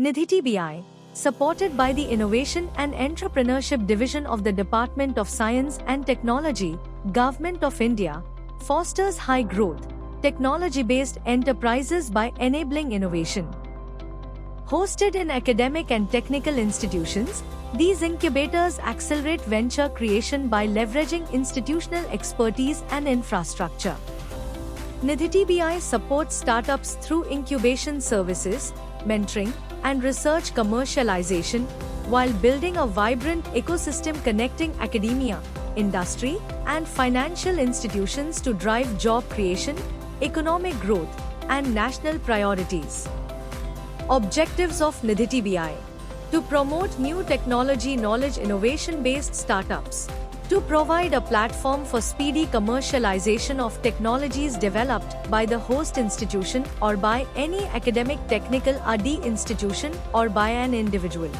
Nidhi TBI, supported by the Innovation and Entrepreneurship Division of the Department of Science and Technology, Government of India, fosters high-growth, technology-based enterprises by enabling innovation. Hosted in academic and technical institutions, these incubators accelerate venture creation by leveraging institutional expertise and infrastructure. Nidhi TBI supports startups through incubation services, mentoring, and research commercialization, while building a vibrant ecosystem connecting academia, industry, and financial institutions to drive job creation, economic growth, and national priorities. Objectives of Nidhi TBI: to promote new technology knowledge innovation-based startups, to provide a platform for speedy commercialization of technologies developed by the host institution or by any academic technical R&D institution or by an individual,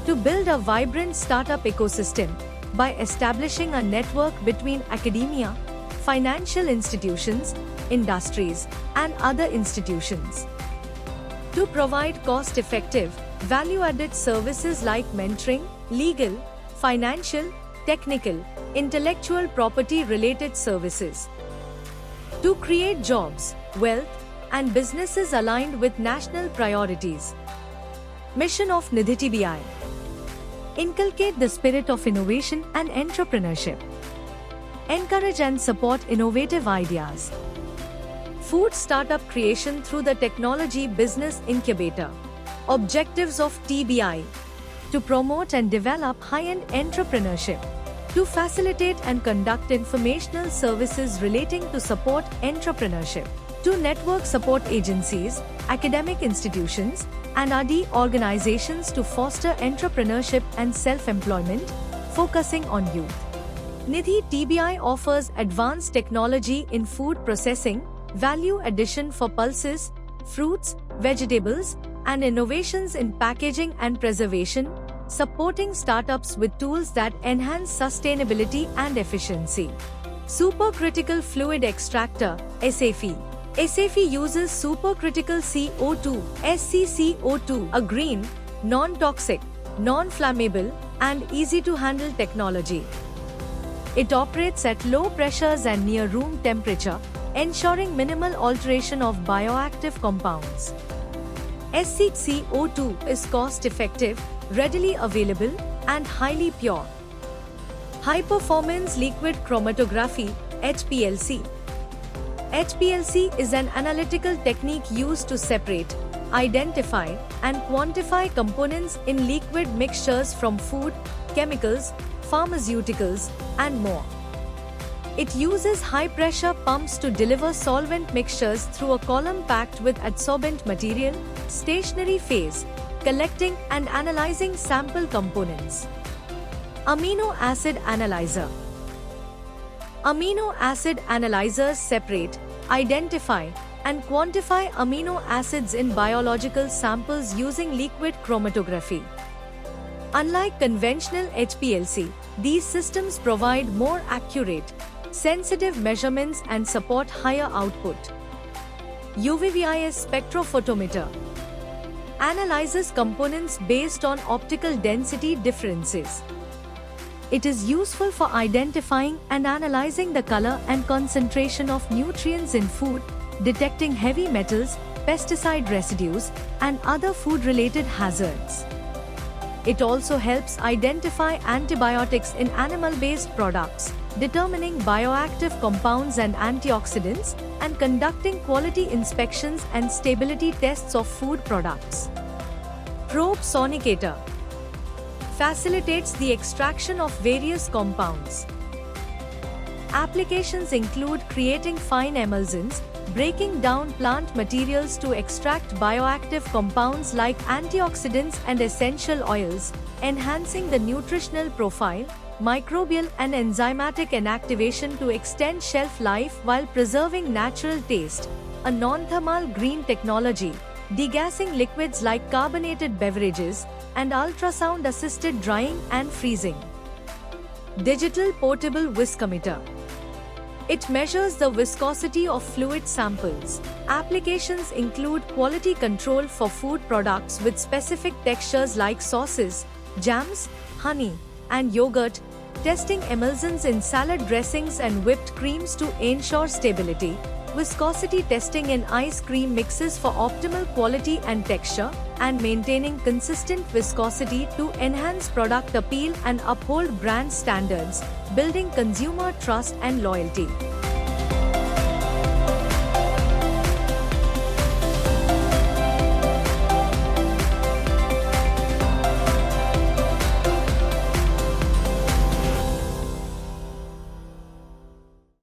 to build a vibrant startup ecosystem by establishing a network between academia, financial institutions, industries, and other institutions, to provide cost-effective, value-added services like mentoring, legal, financial, technical, intellectual property-related services, to create jobs, wealth, and businesses aligned with national priorities. Mission of Nidhi TBI: inculcate the spirit of innovation and entrepreneurship, encourage and support innovative ideas, food startup creation through the Technology Business Incubator. Objectives of TBI: to promote and develop high-end entrepreneurship, to facilitate and conduct informational services relating to support entrepreneurship, to network support agencies, academic institutions, and R&D organizations to foster entrepreneurship and self-employment, focusing on youth. Nidhi TBI offers advanced technology in food processing, value addition for pulses, fruits, vegetables, and innovations in packaging and preservation, supporting startups with tools that enhance sustainability and efficiency. Supercritical Fluid Extractor (SAFE). SAFE uses supercritical CO2 (SCCO2), a green, non-toxic, non-flammable, and easy-to-handle technology. It operates at low pressures and near room temperature, ensuring minimal alteration of bioactive compounds. SCCO2 is cost-effective, readily available, and highly pure. High Performance Liquid Chromatography (HPLC). HPLC is an analytical technique used to separate, identify, and quantify components in liquid mixtures from food, chemicals, pharmaceuticals, and more. It uses high-pressure pumps to deliver solvent mixtures through a column packed with adsorbent material, stationary phase, collecting and analyzing sample components. Amino Acid Analyzer. Amino acid analyzers separate, identify, and quantify amino acids in biological samples using liquid chromatography. Unlike conventional HPLC, these systems provide more accurate, sensitive measurements and support higher output. UV-Vis spectrophotometer analyzes components based on optical density differences. It is useful for identifying and analyzing the color and concentration of nutrients in food, detecting heavy metals, pesticide residues, and other food-related hazards. It also helps identify antibiotics in animal-based products, determining bioactive compounds and antioxidants, and conducting quality inspections and stability tests of food products. Probe Sonicator facilitates the extraction of various compounds. Applications include creating fine emulsions, breaking down plant materials to extract bioactive compounds like antioxidants and essential oils, enhancing the nutritional profile, microbial and enzymatic inactivation to extend shelf life while preserving natural taste, a non-thermal green technology, degassing liquids like carbonated beverages, and ultrasound-assisted drying and freezing. Digital Portable Whiskometer It measures the viscosity of fluid samples. Applications include quality control for food products with specific textures like sauces, jams, honey, and yogurt, testing emulsions in salad dressings and whipped creams to ensure stability, viscosity testing in ice cream mixes for optimal quality and texture, and maintaining consistent viscosity to enhance product appeal and uphold brand standards, building consumer trust and loyalty.